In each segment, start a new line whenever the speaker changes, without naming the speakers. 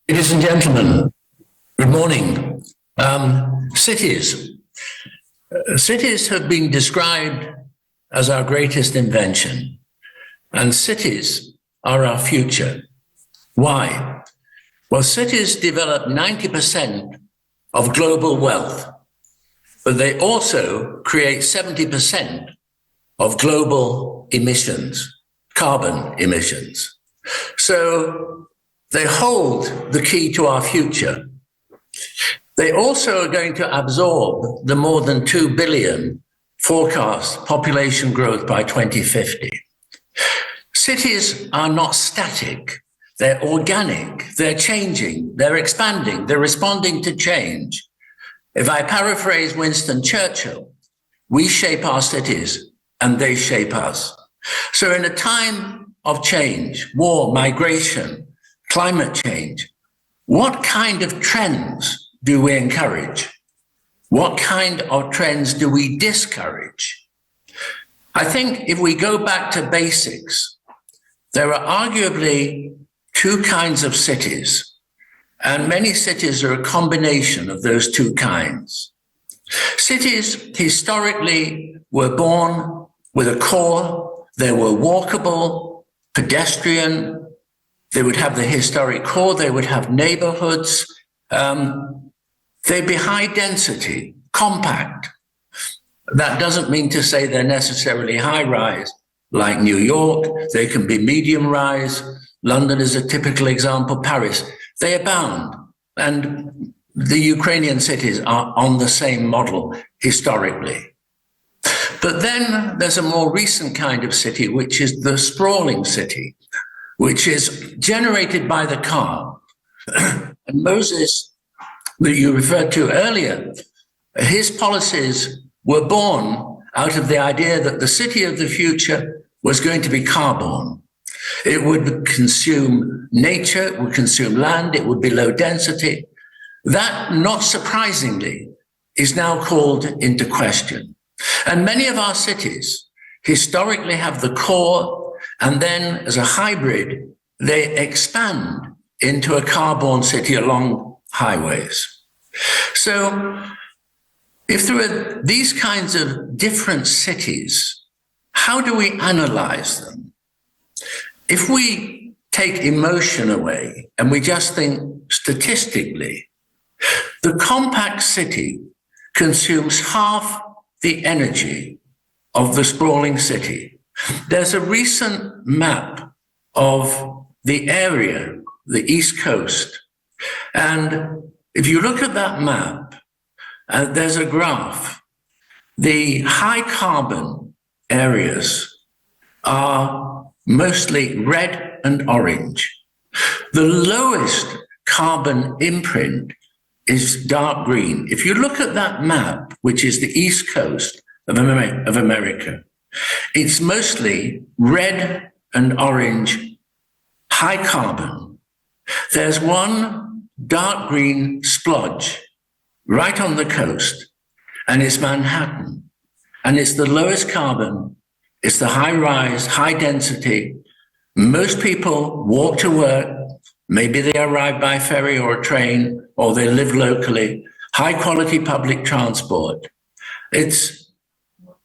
Ladies and gentlemen, good morning. Cities. Cities have been described as our greatest invention, and cities are our future. Why? Well, cities develop 90% of global wealth, but they also create 70% of global emissions, carbon emissions. So they hold the key to our future. They also are going to absorb the more than 2 billion forecast population growth by 2050. Cities are not static. They're organic. They're changing. They're expanding. They're responding to change. If I paraphrase Winston Churchill, we shape our cities and they shape us. So in a time of change, war, migration, climate change, what kind of trends do we encourage? What kind of trends do we discourage? I think if we go back to basics, there are arguably two kinds of cities, and many cities are a combination of those two kinds. Cities historically were born with a core. They were walkable, pedestrian. They would have the historic core. They would have neighborhoods. They'd be high density, compact. That doesn't mean to say they're necessarily high rise, like New York. They can be medium rise. London is a typical example. Paris. They abound. And the Ukrainian cities are on the same model historically. But then there's a more recent kind of city, which is the sprawling city, which is generated by the car. And Moses, that you referred to earlier, his policies were born out of the idea that the city of the future was going to be car-borne. It would consume nature, it would consume land, it would be low density. That, not surprisingly, is now called into question. And many of our cities historically have the core, and then as a hybrid, they expand into a car-borne city along highways. So if there are these kinds of different cities, how do we analyze them? If we take emotion away and we just think statistically, the compact city consumes half the energy of the sprawling city. There's a recent map of the area, the East Coast. And if you look at that map, there's a graph. The high carbon areas are mostly red and orange. The lowest carbon imprint is dark green. If you look at that map, which is the East Coast of America, it's mostly red and orange, high carbon. There's one dark green splodge right on the coast, and it's Manhattan. And it's the lowest carbon, it's the high rise, high density. Most people walk to work, maybe they arrive by ferry or train, or they live locally, high quality public transport.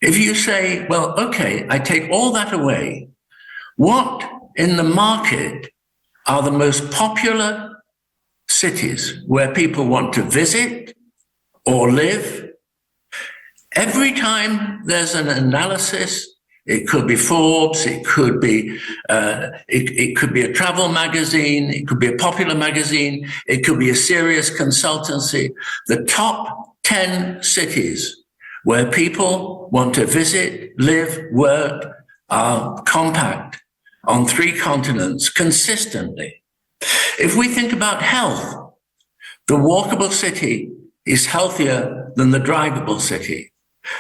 If you say, well, okay, I take all that away, what in the market are the most popular cities where people want to visit or live? Every time there's an analysis, it could be Forbes, it could be a travel magazine, it could be a popular magazine, it could be a serious consultancy. The top 10 cities where people want to visit, live, work, are compact on 3 continents consistently. If we think about health, the walkable city is healthier than the drivable city.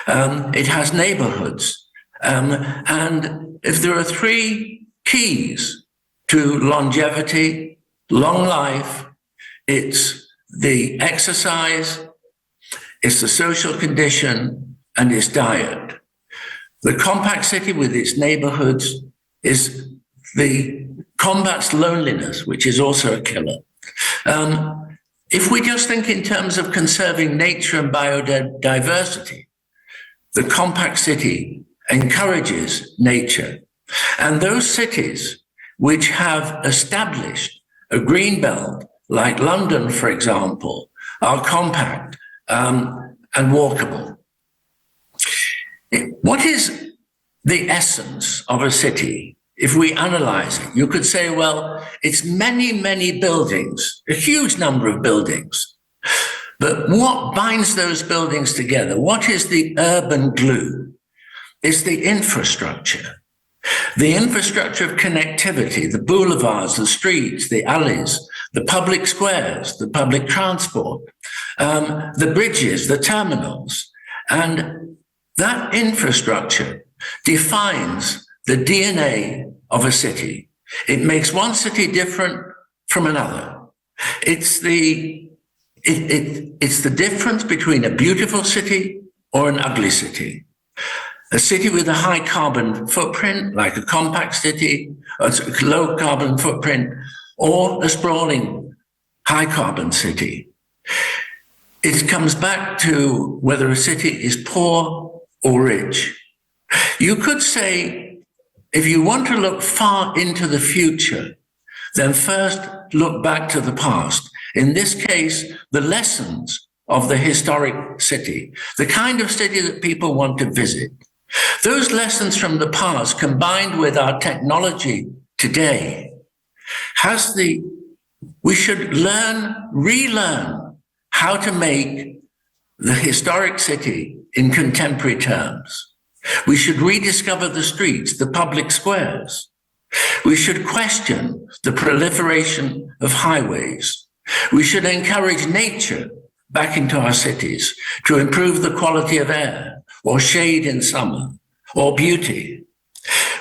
It has neighborhoods. And if there are 3 keys to longevity, long life, it's the exercise, it's the social condition, and it's diet. The compact city with its neighborhoods combats loneliness, which is also a killer. If we just think in terms of conserving nature and biodiversity, the compact city encourages nature. And those cities which have established a green belt, like London, for example, are compact and walkable. What is the essence of a city? If we analyze it, you could say, well, it's many, many buildings, a huge number of buildings. But what binds those buildings together? What is the urban glue? It's the infrastructure. The infrastructure of connectivity, the boulevards, the streets, the alleys, the public squares, the public transport, the bridges, the terminals. And that infrastructure defines the DNA of a city. It makes one city different from another. It's the difference between a beautiful city or an ugly city. A city with a high carbon footprint, like a compact city, a low carbon footprint, or a sprawling high carbon city. It comes back to whether a city is poor or rich. You could say, if you want to look far into the future, then first look back to the past. In this case, the lessons of the historic city, the kind of city that people want to visit. Those lessons from the past, combined with our technology today, we should relearn how to make the historic city in contemporary terms. We should rediscover the streets, the public squares. We should question the proliferation of highways. We should encourage nature back into our cities to improve the quality of air, or shade in summer, or beauty.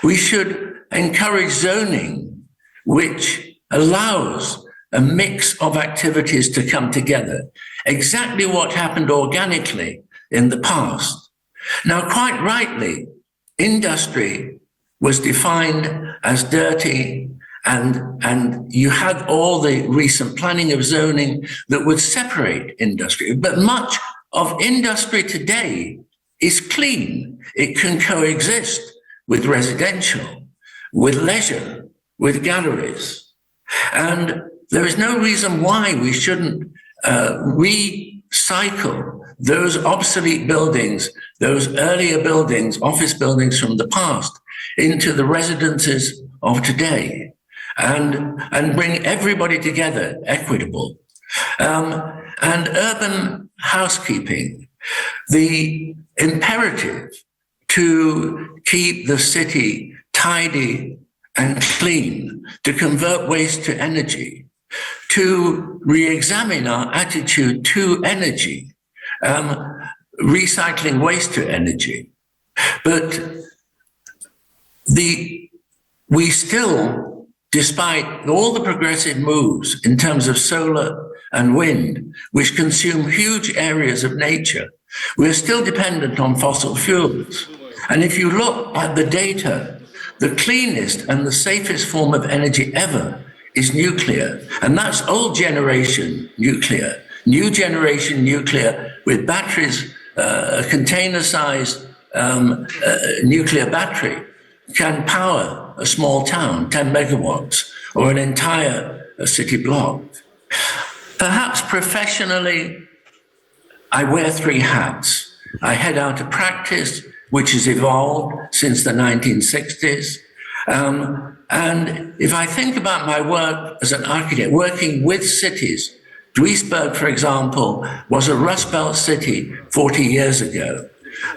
We should encourage zoning, which allows a mix of activities to come together. Exactly what happened organically in the past. Now, quite rightly, industry was defined as dirty, and you had all the recent planning of zoning that would separate industry. But much of industry today is clean. It can coexist with residential, with leisure, with galleries. And there is no reason why we shouldn't recycle those obsolete buildings, those earlier buildings, office buildings from the past, into the residences of today, and bring everybody together, equitable. And urban housekeeping, the imperative to keep the city tidy and clean, to convert waste to energy, to re-examine our attitude to energy, recycling waste to energy. But we still, despite all the progressive moves in terms of solar and wind, which consume huge areas of nature, we're still dependent on fossil fuels. And if you look at the data, the cleanest and the safest form of energy ever is nuclear. And that's old generation nuclear. New generation nuclear with batteries, a container-sized nuclear battery can power a small town, 10 megawatts, or an entire city block. Perhaps professionally, I wear three hats. I head out to practice, which has evolved since the 1960s. And if I think about my work as an architect, working with cities, Duisburg, for example, was a Rust Belt city 40 years ago.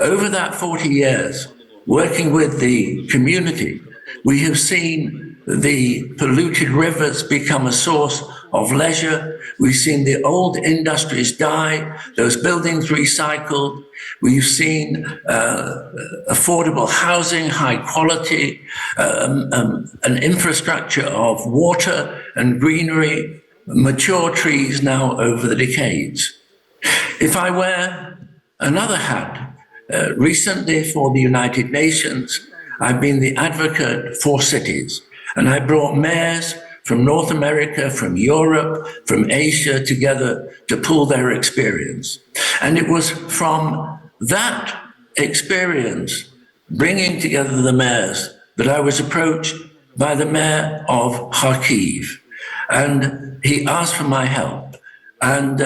Over that 40 years, working with the community, we have seen the polluted rivers become a source of leisure. We've seen the old industries die, those buildings recycled. We've seen affordable housing, high quality, an infrastructure of water and greenery, mature trees now over the decades. If I wear another hat, recently for the United Nations, I've been the advocate for cities, and I brought mayors from North America, from Europe, from Asia together to pool their experience. And it was from that experience, bringing together the mayors, that I was approached by the mayor of Kharkiv. And he asked for my help. And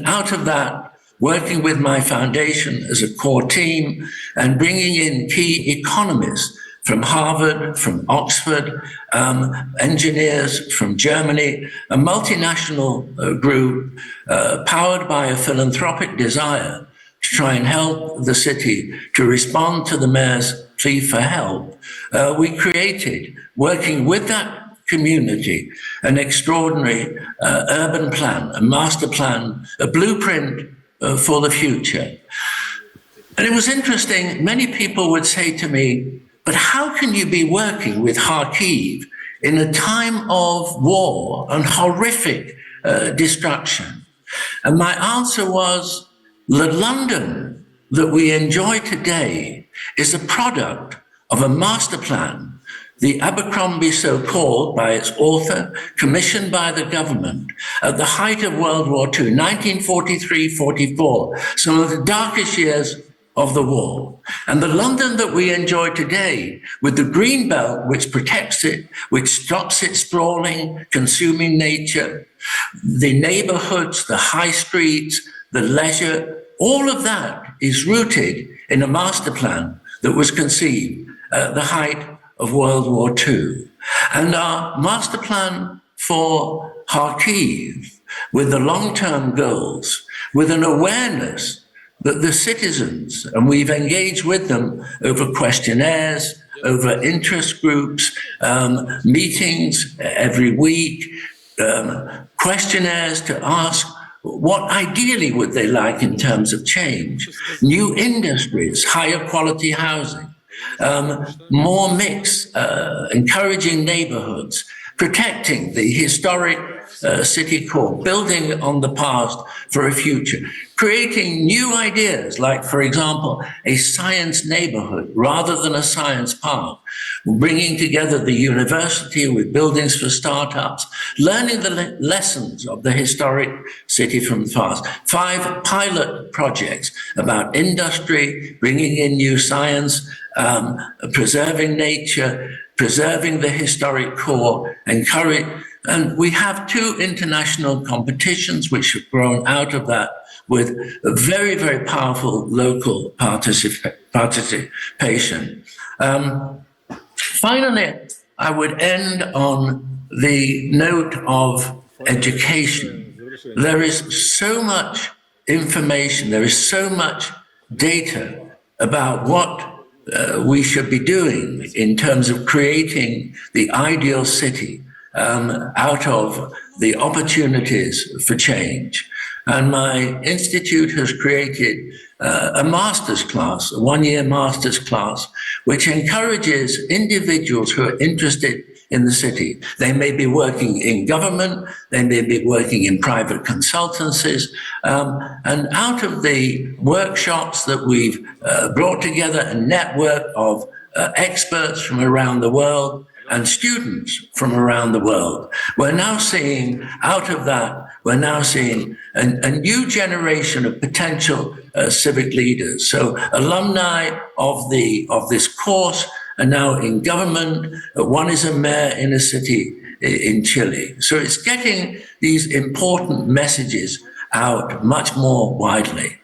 out of that, working with my foundation as a core team and bringing in key economists from Harvard, from Oxford, engineers from Germany, a multinational group powered by a philanthropic desire to try and help the city to respond to the mayor's plea for help. We created, working with that community, an extraordinary urban plan, a master plan, a blueprint for the future. And it was interesting, many people would say to me, but how can you be working with Kharkiv in a time of war and horrific destruction? And my answer was, the London that we enjoy today is a product of a master plan, the Abercrombie so-called by its author, commissioned by the government at the height of World War II, 1943-44, some of the darkest years of the war. And the London that we enjoy today, with the green belt which protects it, which stops it sprawling, consuming nature, the neighborhoods, the high streets, the leisure, all of that is rooted in a master plan that was conceived at the height of World War II. And our master plan for Kharkiv, with the long-term goals, with an awareness that the citizens, and we've engaged with them over questionnaires, over interest groups, meetings every week, questionnaires to ask what ideally would they like in terms of change, new industries, higher quality housing, more mix, encouraging neighborhoods, protecting the historic city core, building on the past for a future, creating new ideas like, for example, a science neighborhood rather than a science park, bringing together the university with buildings for startups, learning the lessons of the historic city from the past. 5 pilot projects about industry, bringing in new science, preserving nature, preserving the historic core, encourage. And we have 2 international competitions which have grown out of that with a very, very powerful local participation. Finally, I would end on the note of education. There is so much information, there is so much data about what we should be doing in terms of creating the ideal city out of the opportunities for change. And my institute has created a master's class, a 1-year master's class, which encourages individuals who are interested in the city. They may be working in government, they may be working in private consultancies, and out of the workshops that we've brought together, a network of experts from around the world and students from around the world, we're now seeing, out of that, we're now seeing a new generation of potential civic leaders. So alumni of this course are now in government. One is a mayor in a city in Chile. So it's getting these important messages out much more widely.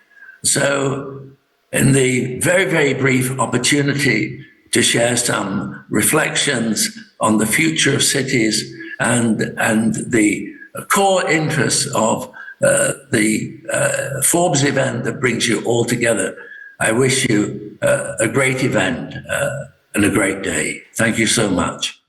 So in the very, very brief opportunity to share some reflections on the future of cities and the core interests of the Forbes event that brings you all together, I wish you a great event and a great day. Thank you so much.